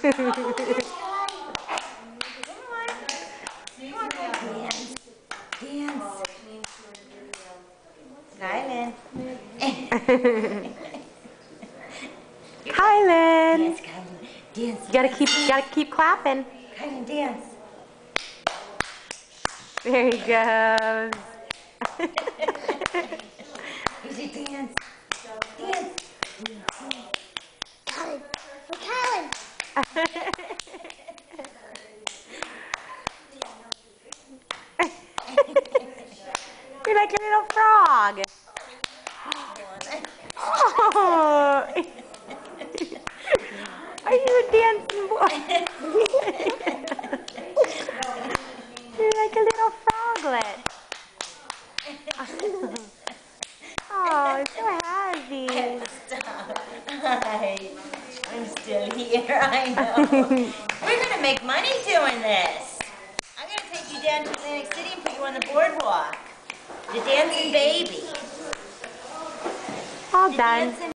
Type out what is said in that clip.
Dance. Kylan. Kylan. Yes, Kylan. Dance. You gotta keep clapping. Kylan, dance. There he goes. Easy dance. Dance. Kylan. Kylan. You're like a little frog. Oh. Are you a dancing boy? You're like a little froglet. Oh, it's so happy. Stop. Hi. I'm still here. I know. We're going to make money doing this. I'm going to take you down to Atlantic City and put you on the boardwalk. The dancing baby. All The done. dancing